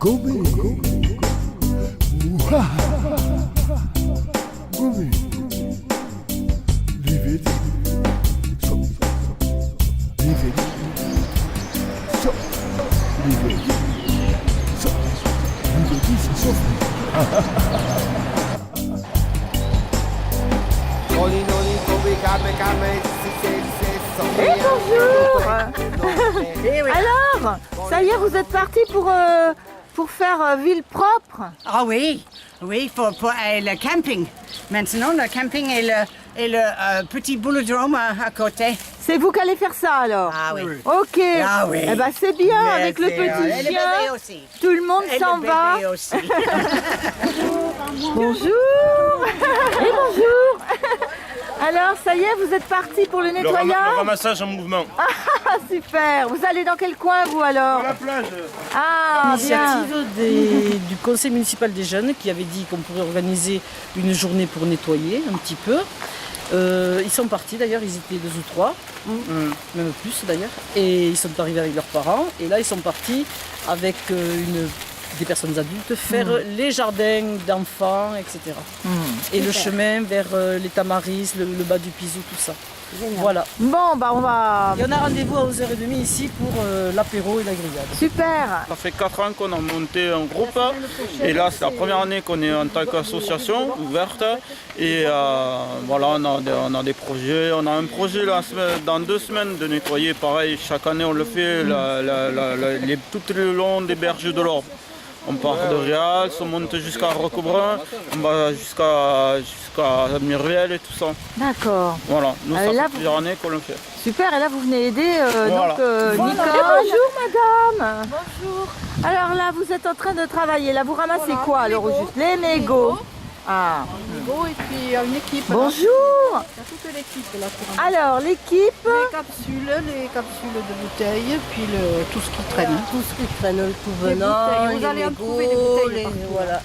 Gobe. Ouah. Gobe. Leave it. So. Leave it. So. Leave it. So. Leave it. C'est softly. Et bonjour. Alors, ça y est, vous êtes partis pour faire ville propre. Ah oui, oui, pour le camping. Maintenant, le camping et le petit boulodrome à côté. C'est vous qui allez faire ça alors? Ah oui. Ok. Ah oui. Eh ben c'est bien Mais avec le c'est, petit et le chien. bébé aussi. Tout le monde Et s'en le va. bébé aussi. Bonjour. Et bonjour. Alors, ça y est, vous êtes partis pour le Le nettoyage? ramassage en mouvement. Ah, super. Vous allez dans quel coin, vous, alors? La plage. Ah, bien. Initiative du conseil municipal des jeunes qui avait dit qu'on pourrait organiser une journée pour nettoyer un petit peu. Ils sont partis d'ailleurs, ils étaient 2 ou 3, même plus d'ailleurs, et ils sont arrivés avec leurs parents. Et là, ils sont partis avec des personnes adultes faire les jardins d'enfants, etc. Et le chemin vers les Tamaris, le bas du Pisou, tout ça. Voilà. Bon, bah on va... Et on a rendez-vous à 11h30 ici pour l'apéro et la grillade. Super. Ça fait 4 ans qu'on a monté un groupe et là c'est la première année qu'on est en tant qu'association ouverte et voilà on a des projets, on a un projet là, dans 2 semaines de nettoyer pareil, chaque année on le fait tout le long des berges de l'Orbe. On part de Rials, on monte jusqu'à Roquebrun, on va jusqu'à Myriel et tout ça. D'accord. Voilà, nous ça là, fait plusieurs années qu'on le fait. Super, et là vous venez aider Voilà. Nicole. Bonjour madame. Bonjour. Alors là vous êtes en train de travailler, là vous ramassez quoi alors au juste? Les mégots. Ah. Et puis une équipe. Bonjour. Il y a toute l'équipe là. Alors l'équipe. Les capsules de bouteilles, puis tout ce qui traîne. Tout ce qui traîne, le tout Les venant, bouteilles, vous les allez en mégots, trouver des bouteilles partout. voilà.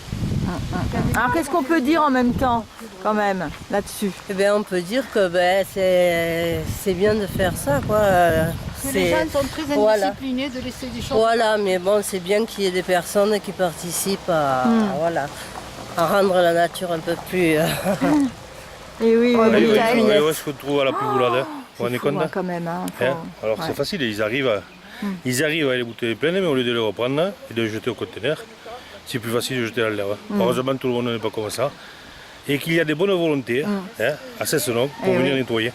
Alors qu'est-ce qu'on peut dire en même temps quand même là-dessus? Eh bien, on peut dire que c'est bien de faire ça, quoi. Que les gens sont très voilà. indisciplinés de laisser des choses. Voilà, mais bon, c'est bien qu'il y ait des personnes qui participent voilà, à rendre la nature un peu plus... Et oui, Où bouteilles. est-ce qu'on trouve à la Pigoulade? Vous C'est en fou, compte hein, quand même. Hein, Hein Alors ouais. c'est facile, ils arrivent à les bouteilles pleines, mais au lieu de les reprendre et de les jeter au conteneur, c'est plus facile de jeter dans l'air. Heureusement tout le monde n'est pas comme ça. Et qu'il y a des bonnes volontés à Cessenon pour venir nettoyer.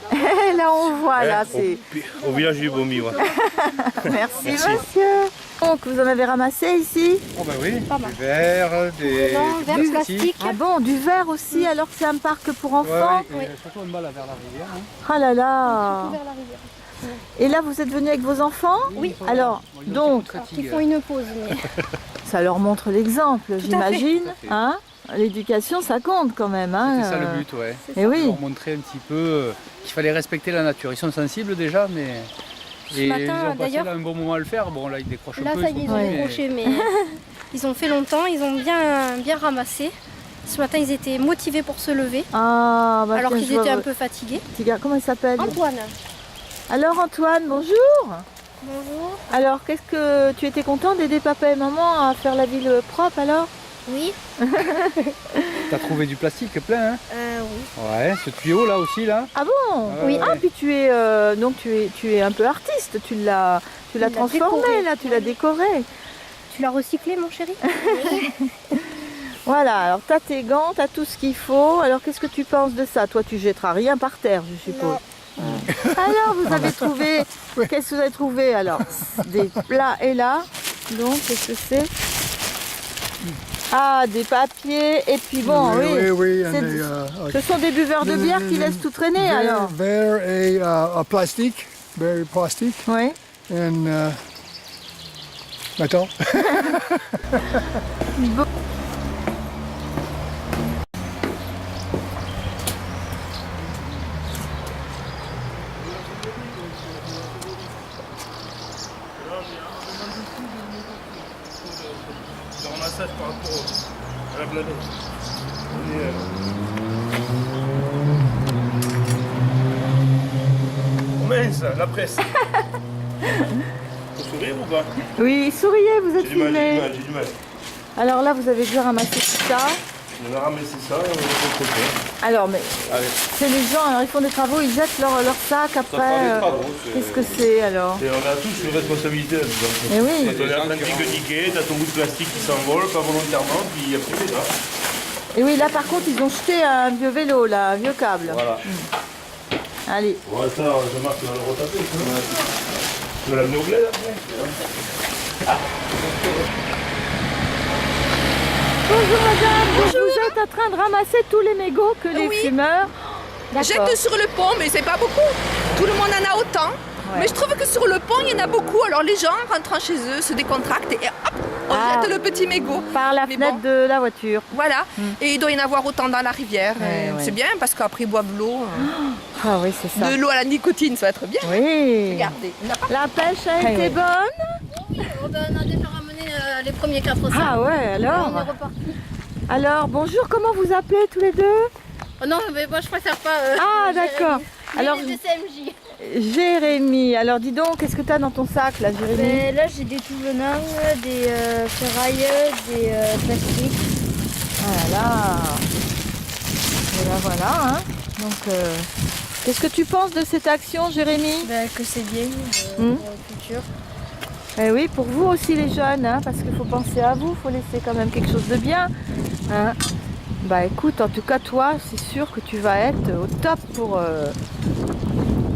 Là on voit, là c'est... Au village du Bon Vivre. Merci monsieur. Donc vous en avez ramassé ici? Oh bah oui, du verre, des verre plastique. Ah bon, du verre aussi, alors que c'est un parc pour enfants? Ouais, surtout une balle vers la rivière. Ah là là. Et là vous êtes venus avec vos enfants? Oui. Alors, donc, Ils font une pause. Mais... ça leur montre l'exemple, j'imagine. Hein? L'éducation, ça compte quand même. Hein? C'est ça le but, ouais. Et oui. Leur montrer un petit peu qu'il fallait respecter la nature. Ils sont sensibles déjà, mais... Et matin, ils ont passé d'ailleurs- là un bon moment à le faire. Bon, là, ils décrochent Là, un peu. ça y est, ils ont Ouais. décroché, mais ils ont fait longtemps, ils ont bien ramassé. Ce matin, ils étaient motivés pour se lever, Ah, bah alors tiens, qu'ils je vois étaient un votre peu fatigués. petit gars. Comment il s'appelle? Antoine, Alors Antoine, bonjour. bonjour. Alors, qu'est-ce que tu étais content d'aider papa et maman à faire la ville propre alors? Oui, T'as trouvé du plastique plein, hein? oui. Ouais, ce tuyau là aussi, là. Ah bon? Oui. Ah, puis tu es donc tu es un peu artiste, tu l'as l'as transformé décoré. là, tu l'as décoré. Tu l'as recyclé, mon chéri? Voilà, alors tu as tes gants, tu as tout ce qu'il faut. Alors qu'est-ce que tu penses de ça? Toi tu jetteras rien par terre, je suppose. Alors vous avez trouvé, qu'est-ce que vous avez trouvé alors? Des plats et là, donc qu'est-ce que c'est? Ah, des papiers, et puis bon, oui, Oui, c'est- ce sont des buveurs de bière qui laissent tout traîner alors. Verre et plastique, verre plastique, Oui. et métal. Le ramassage par rapport à la bladée. Oh mince, la presse. Faut sourire ou pas? Oui, souriez, vous êtes J'ai du mal, filmé. j'ai du mal. Alors là, vous avez déjà ramassé tout ça. On a ramassé ça et on va récolter. Alors, mais Allez. c'est les gens, alors ils font des travaux, ils jettent leur sac après. part des travaux, Qu'est-ce que c'est alors? Et on a tous une responsabilité là-dedans. Eh oui. Quand on est en train de pique-niquer, t'as ton bout de plastique qui s'envole, pas volontairement, puis après c'est là. Et oui, là par contre, ils ont jeté un vieux vélo, là, un vieux câble. Voilà. Allez. Bon, ça, Jean-Marc va le retaper. Tu vas l'amener au bled après. Bonjour madame, donc vous êtes en train de ramasser tous les mégots que les fumeurs. D'accord. Jette sur le pont, mais c'est pas beaucoup. Tout le monde en a autant. Ouais. Mais je trouve que sur le pont, il y en a beaucoup. Alors les gens, rentrant chez eux, se décontractent et hop, on jette le petit mégot. Par la Mais fenêtre bon. de la voiture. Voilà. Et il doit y en avoir autant dans la rivière. Ouais, ouais. C'est bien parce qu'après, ils boivent l'eau. Ah oui, c'est ça. De l'eau à la nicotine, ça va être bien. Oui. Regardez. La pêche a été bonne. Oui, on a déjà ramené les premiers 4 sacs. Ah ouais, alors. On est reparti. Alors, bonjour, comment vous appelez tous les deux? Oh non, mais moi je préfère pas. Ah d'accord. Alors, des CMJ. Jérémy, alors dis donc, qu'est-ce que tu as dans ton sac là, Jérémy? Là j'ai des tout venins, des ferrailles, des plastiques. Voilà. Voilà, hein. Donc, qu'est-ce que tu penses de cette action, Jérémy? Que c'est bien pour la culture. Eh oui, pour vous aussi les jeunes, hein, parce qu'il faut penser à vous, il faut laisser quand même quelque chose de bien. Hein. Bah écoute, en tout cas toi, c'est sûr que tu vas être au top pour...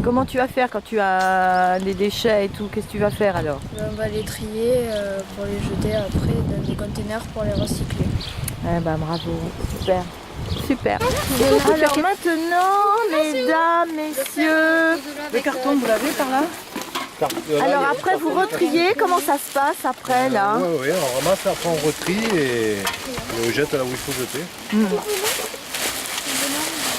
Comment tu vas faire quand tu as des déchets et tout? Qu'est-ce que tu vas faire alors? On va les trier pour les jeter après dans des containers pour les recycler. Eh ben bravo, super. Super. Alors maintenant, mesdames, messieurs... Le carton, vous l'avez par là? Alors après vous retriez, comment ça se passe après là? Oui, on ramasse, après on retrie et on jette là où il faut jeter.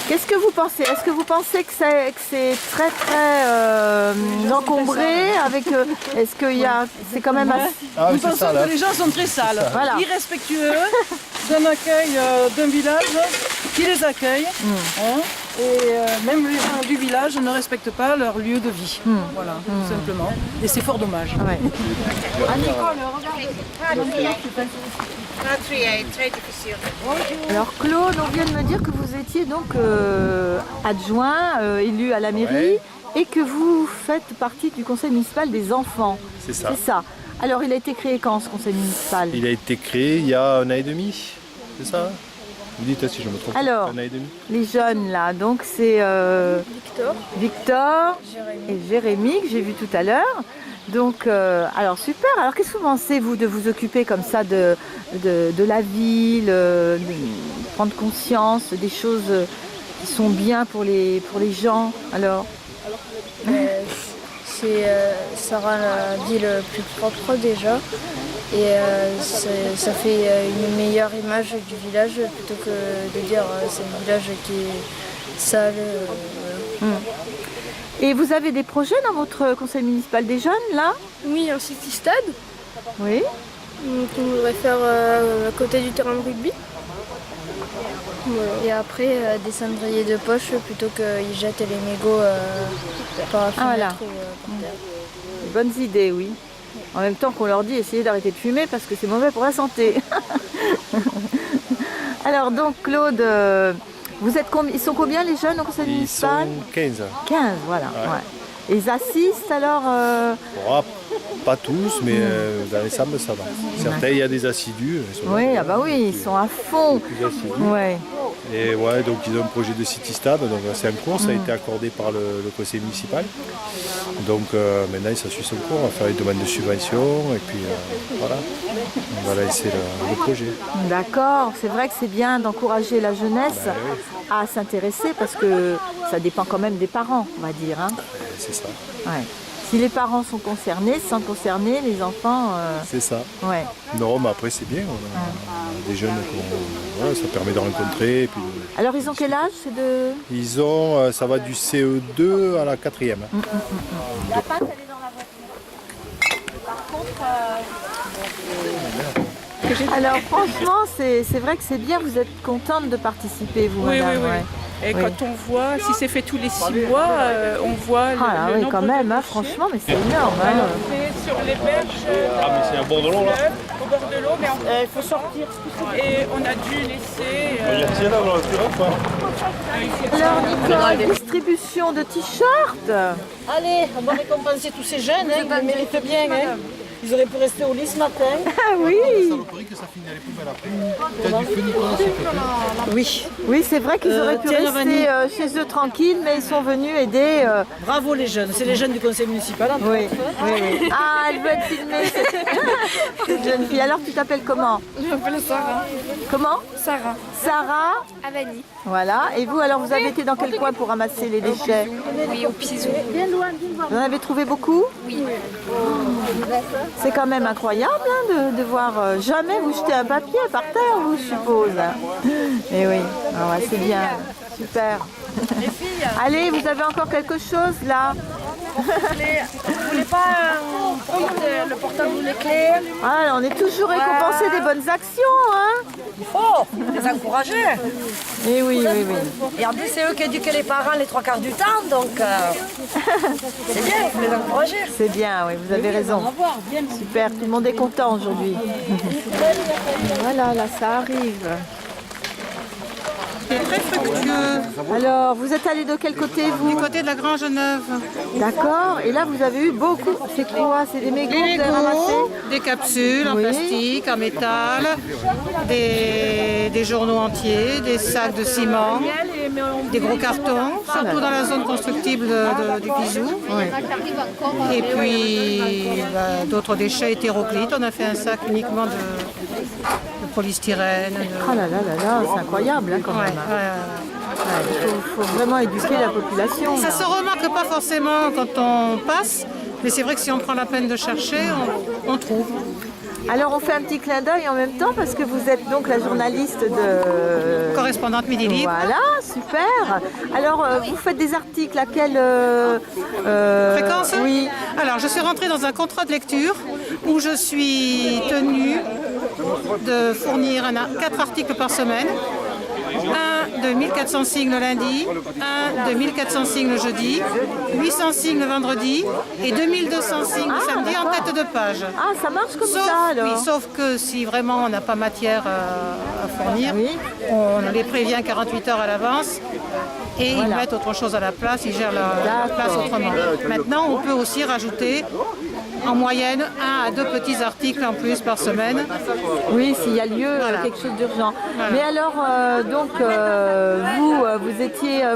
Qu'est-ce que vous pensez? Est-ce que vous pensez que c'est très très encombré avec est-ce qu'il y a c'est quand même assez... Nous pensons que les gens sont très sales, Voilà. irrespectueux d'un accueil d'un village qui les accueille. Hein, et même les gens du village ne respectent pas leur lieu de vie. Voilà, tout simplement. Et c'est fort dommage. Ouais. Alors Claude, on vient de me dire que vous étiez donc adjoint, élu à la mairie, et que vous faites partie du conseil municipal des enfants. C'est ça. C'est ça. Alors il a été créé quand ce conseil municipal? Il a été créé il y a 1 an et demi, c'est ça? Vous dites si je me trompe. Alors, 1 an et demi. Les jeunes là, donc c'est Victor et Jérémy que j'ai vu tout à l'heure. Donc, alors super. Alors qu'est-ce que vous pensez vous de vous occuper comme ça de la ville, de prendre conscience des choses qui sont bien pour les gens? Alors Ça rend la ville plus propre déjà. Et ça fait une meilleure image du village plutôt que de dire c'est un village qui est sale. Et vous avez des projets dans votre conseil municipal des jeunes là? Oui, un city-stade Oui. qu'on voudrait faire à côté du terrain de rugby. Voilà. Et après des cendriers de poche plutôt qu'ils jettent les mégots par la fenêtre voilà. ou par terre. Bonnes idées, oui. En même temps qu'on leur dit essayez d'arrêter de fumer parce que c'est mauvais pour la santé. Alors donc Claude, vous êtes ils sont combien les jeunes au conseil Ils municipal? sont 15. 15, voilà. Ouais. Ils assistent alors Pas tous, mais dans l'ensemble ça va. Certains, il y a des assidus. Oui, ah bah oui, ils sont à fond. Plus assidus. Ouais. Et ouais, donc ils ont un projet de City Stade, donc c'est en cours, ça a été accordé par le conseil municipal. Donc maintenant ça suit son cours, on va faire une demande de subvention et puis voilà, on va laisser le projet. D'accord, c'est vrai que c'est bien d'encourager la jeunesse à s'intéresser parce que ça dépend quand même des parents, on va dire. Hein. C'est ça. Ouais. Si les parents sont concernés, sans concerner, les enfants... C'est ça. Ouais. Non, mais après c'est bien, on a des jeunes, ça permet de rencontrer. Et puis Alors ils ont quel âge ces deux? Ils ont, ça va du CE2 à la 4e. La pâte, elle est dans la voiture. Par contre... Alors franchement, c'est vrai que c'est bien, vous êtes contente de participer, vous, Oui, madame. oui, oui. Et quand on voit, si c'est fait tous les 6 mois, on voit oui, quand même, hein, franchement, mais c'est énorme. Hein. sur les berges Ah, mais c'est un bord de l'eau là. au bord de l'eau, mais il faut sortir. Et on a dû laisser. Il y a là, voilà, tu vois, Alors Nicole, distribution de t-shirts. Allez, on va récompenser tous ces jeunes, hein, ils le méritent bien. Hein. Ils auraient pu rester au lit ce matin. Ah oui. Oui. Oui, c'est vrai qu'ils auraient pu tiens, rester chez eux tranquilles, mais ils sont venus aider. Bravo les jeunes, c'est les jeunes du conseil municipal. Entre Oui, autres. oui. Ah, elle veut être filmée, cette jeune fille. Alors, tu t'appelles comment? Je m'appelle Sarah. Comment? Sarah. Sarah. Avani. Voilà. Et vous, alors, vous avez été dans quel coin pour ramasser les déchets? Oui, au Pisou. Vous en avez trouvé beaucoup? Oui. C'est quand même incroyable hein, de voir jamais vous jeter un papier par terre, vous, je suppose. Et oui, ah ouais, c'est bien. Super. Allez, vous avez encore quelque chose là? Vous voulez pas prendre le portable ou les clés? Ah, on est toujours récompensé des bonnes actions, hein? Il faut les encourager. Et oui, oui, oui. Et en plus, c'est eux qui éduquent les parents les 3/4 du temps, donc c'est bien, il faut les encourager. C'est bien, oui, vous avez raison. Super, tout le monde est content aujourd'hui. Voilà, là, ça arrive. C'est très fructueux. Alors, vous êtes allé de quel côté, vous? Du côté de la Grange Neuve. D'accord, et là, vous avez eu beaucoup. C'est quoi? C'est des mégots que vous avez ramassés? Des capsules en Oui. plastique, en métal, des journaux entiers, des sacs de ciment, des gros cartons, surtout dans la zone constructible du Pisou. Et puis d'autres déchets hétéroclites. On a fait un sac uniquement de polystyrène. Ah là là là là, c'est incroyable hein, quand même. Il faut vraiment éduquer la population. Ça là. se remarque pas forcément quand on passe, mais c'est vrai que si on prend la peine de chercher, on trouve. Alors on fait un petit clin d'œil en même temps parce que vous êtes donc la journaliste de... Correspondante Midi Libre. Voilà, super. Alors vous faites des articles à quelle Fréquence? Oui. Alors je suis rentrée dans un contrat de lecture où je suis tenue de fournir 4 articles par semaine. Un de 1400 signes le lundi, un de 1400 signes le jeudi, 800 signes le vendredi et 2200 signes le samedi en tête de page. Ah, ça marche comme Sauf, ça alors? oui, sauf que si vraiment on n'a pas matière à fournir, on les prévient 48 heures à l'avance et ils mettent autre chose à la place, ils gèrent la place autrement. Maintenant, on peut aussi rajouter en moyenne 1 à 2 petits articles en plus par semaine. Oui, s'il y a lieu, quelque chose d'urgent. Voilà. Mais alors,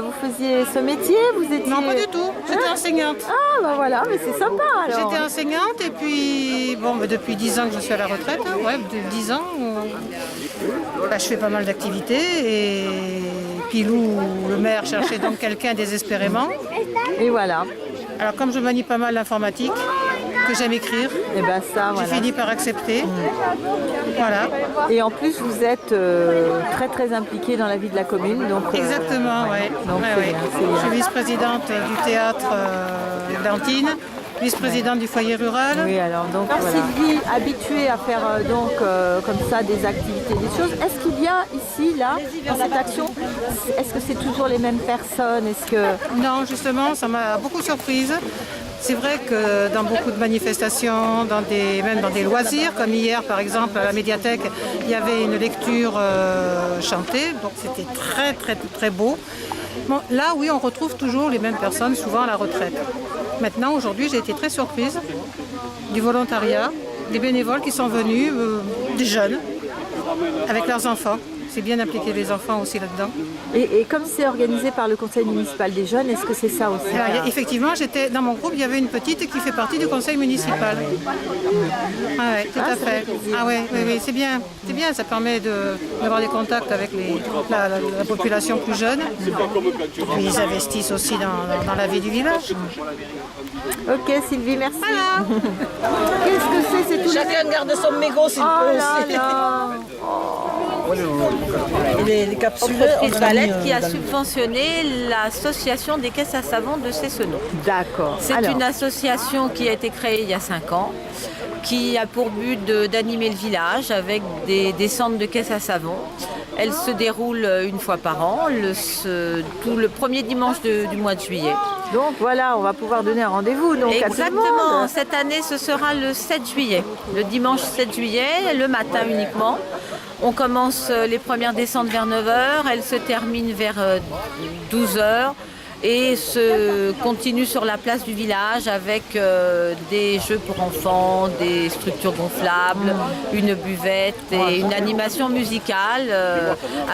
vous faisiez ce métier? Vous étiez... Non, pas du tout. J'étais enseignante. Ah, bah voilà, mais c'est sympa alors. J'étais enseignante et puis, depuis 10 ans que je suis à la retraite, depuis 10 ans, je fais pas mal d'activités et Pilou, le maire, cherchait donc quelqu'un désespérément. Et voilà. Alors comme je manie pas mal l'informatique, que j'aime écrire, et ben ça, j'ai fini par accepter. Voilà. Et en plus, vous êtes très très impliqué dans la vie de la commune. Donc, exactement, oui. Donc, Je suis vice-présidente du théâtre d'Antine, vice-présidente du foyer rural. Oui, alors donc voilà. Sylvie, habituée à faire comme ça des activités, des choses, est-ce qu'il y a ici, là, dans cette action, est-ce que c'est toujours les mêmes personnes? Est-ce que... Non, justement, ça m'a beaucoup surprise. C'est vrai que dans beaucoup de manifestations, même dans des loisirs, comme hier par exemple à la médiathèque, il y avait une lecture chantée, donc c'était très très très beau. Bon, là oui, on retrouve toujours les mêmes personnes, souvent à la retraite. Maintenant, aujourd'hui, j'ai été très surprise du volontariat, des bénévoles qui sont venus, des jeunes, avec leurs enfants. C'est bien d'impliquer les enfants aussi là-dedans. Et comme c'est organisé par le conseil municipal des jeunes, est-ce que c'est ça aussi? Alors, effectivement, dans mon groupe, il y avait une petite qui fait partie du conseil municipal. Ah oui, tout à fait. Ah oui, c'est bien. C'est bien, ça permet d'avoir des contacts avec la population plus jeune. Puis ils investissent aussi dans la vie du village. Ok Sylvie, merci. Voilà. Qu'est-ce que c'est tout Chacun garde son mégot s'il peut aussi. Les capsules. Entreprise Valette qui a subventionné l'association des caisses à savon de Cessenot. D'accord. C'est une association qui a été créée il y a 5 ans, qui a pour but d'animer le village avec des centres de caisses à savon. Elle se déroule une fois par an, tout le premier dimanche du mois de juillet. Donc voilà, on va pouvoir donner un rendez-vous donc à tout le monde. Exactement, cette année ce sera le 7 juillet, le dimanche 7 juillet, le matin uniquement. On commence les premières descentes vers 9h, elles se terminent vers 12h et se continue sur la place du village avec des jeux pour enfants, des structures gonflables, une buvette et une animation musicale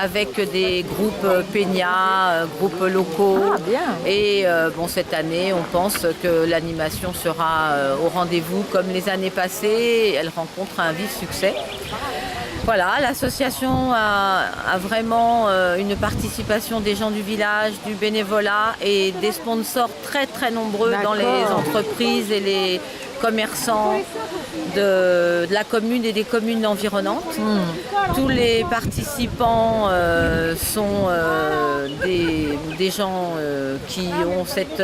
avec des groupes peña, groupes locaux. Ah, bien. Et bon, cette année, on pense que l'animation sera au rendez-vous comme les années passées. Elle rencontre un vif succès. Voilà, l'association a vraiment une participation des gens du village, du bénévolat et des sponsors très très nombreux dans les entreprises et les commerçants de la commune et des communes environnantes. Tous les participants sont des gens qui ont cette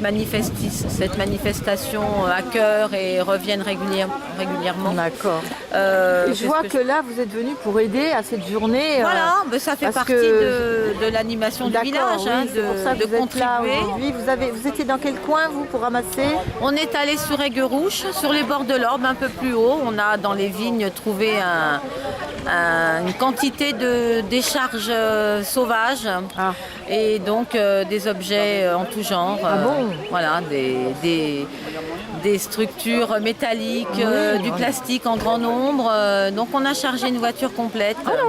manifestation à cœur et reviennent régulièrement. D'accord. Je vois que là, vous êtes venu pour aider à cette journée. Voilà, ça fait partie de l'animation du village, oui, c'est pour ça que vous contribuer. Êtes là vous étiez dans quel coin, vous, pour ramasser? On est allé sur Aiguerouche, sur les bords de l'Orbe, un peu plus haut. On a dans les vignes trouvé une quantité de décharges sauvages et donc des objets en tout genre. Voilà, des structures métalliques, du plastique en grand nombre. Donc on a chargé une voiture complète. Oh là là!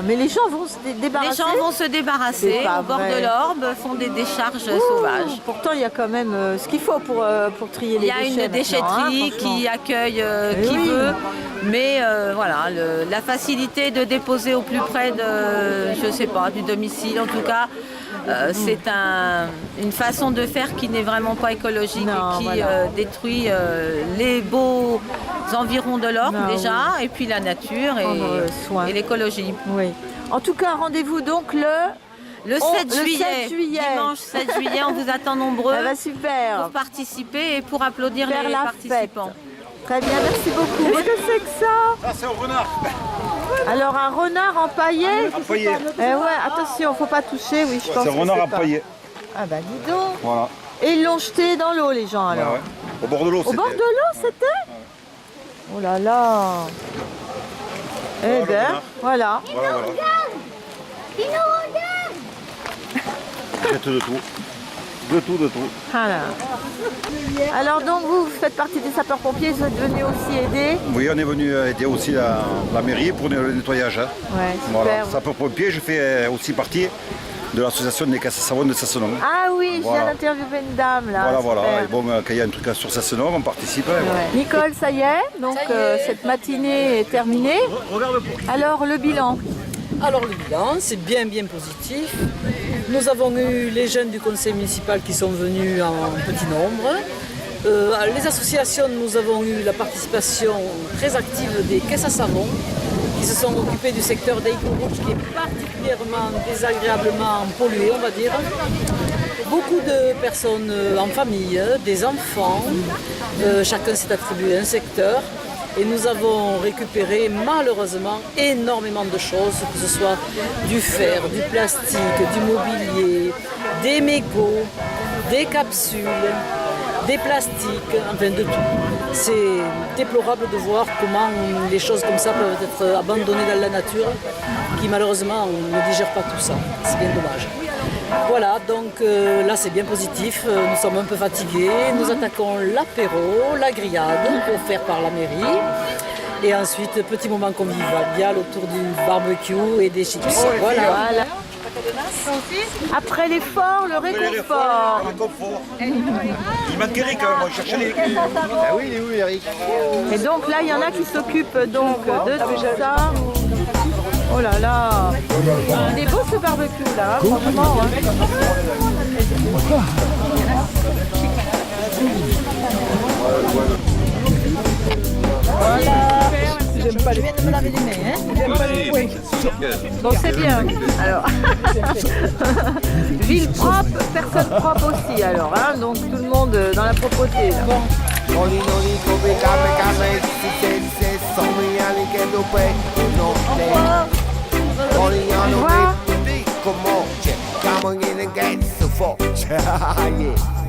Mais les gens vont se débarrasser? Les gens vont se débarrasser au bord de l'Orbe, font des décharges sauvages. Pourtant, il y a quand même ce qu'il faut pour trier les déchets. Il y a une déchetterie qui accueille qui veut. Mais voilà, la facilité de déposer au plus près du domicile, en tout cas, c'est une façon de faire qui n'est vraiment pas écologique et qui détruit les beaux environs de l'Orbe déjà, et puis la nature et l'écologie. Oui. En tout cas, rendez-vous donc le 7 juillet. Dimanche 7 juillet, on vous attend nombreux pour participer et pour applaudir les participants. Très bien, merci beaucoup. Qu'est-ce que c'est que ça? C'est un renard. Alors un renard empaillé? Empaillé. Ouais, attention, faut pas toucher, oui, je pense. C'est un renard empaillé. Ah bah dis donc. Voilà. Et ils l'ont jeté dans l'eau, les gens, alors? Ouais. Au bord de l'eau, c'était. Au bord de l'eau, c'était? Oh là là. Eh bien, voilà. Voilà. Il nous regarde. Jette de tout. De tout. Voilà. Alors donc vous faites partie des sapeurs-pompiers, vous êtes venus aussi aider? Oui, on est venu aider aussi la mairie pour le nettoyage. Ouais, super. Voilà. Sapeurs-pompiers, je fais aussi partie de l'association des caisses à savon de Sassenon. Ah oui, je viens d'interviewer une dame là. Voilà. Et bon, quand il y a un truc sur Sassenon, on participe. Ouais. Nicole, ça y est, donc cette matinée est terminée. Alors le bilan? Alors le bilan, c'est bien positif. Nous avons eu les jeunes du conseil municipal qui sont venus en petit nombre. Les associations, nous avons eu la participation très active des caisses à savon qui se sont occupées du secteur d'Aiguerouche qui est particulièrement désagréablement pollué, on va dire. Beaucoup de personnes en famille, des enfants, chacun s'est attribué un secteur. Et nous avons récupéré malheureusement énormément de choses, que ce soit du fer, du plastique, du mobilier, des mégots, des capsules, des plastiques, enfin de tout. C'est déplorable de voir comment les choses comme ça peuvent être abandonnées dans la nature, qui malheureusement ne digère pas tout ça. C'est bien dommage. Voilà, donc là c'est bien positif, nous sommes un peu fatigués, nous attaquons l'apéro, la grillade offerte par la mairie et ensuite petit moment convivial autour du barbecue et des chips. Voilà. Après l'effort, le réconfort. Il manque Eric, moi je cherchais les... Ah oui, il est où Eric? Et donc là il y en a qui s'occupent donc de tout ça. Oh là là, il est beau ce barbecue là, franchement. Voilà. J'aime pas les... Je viens de me laver les mains, hein. J'aime pas les points. Bon, c'est bien. Alors, ville propre, personne propre aussi alors, hein. Donc tout le monde dans la propreté là. Yeah.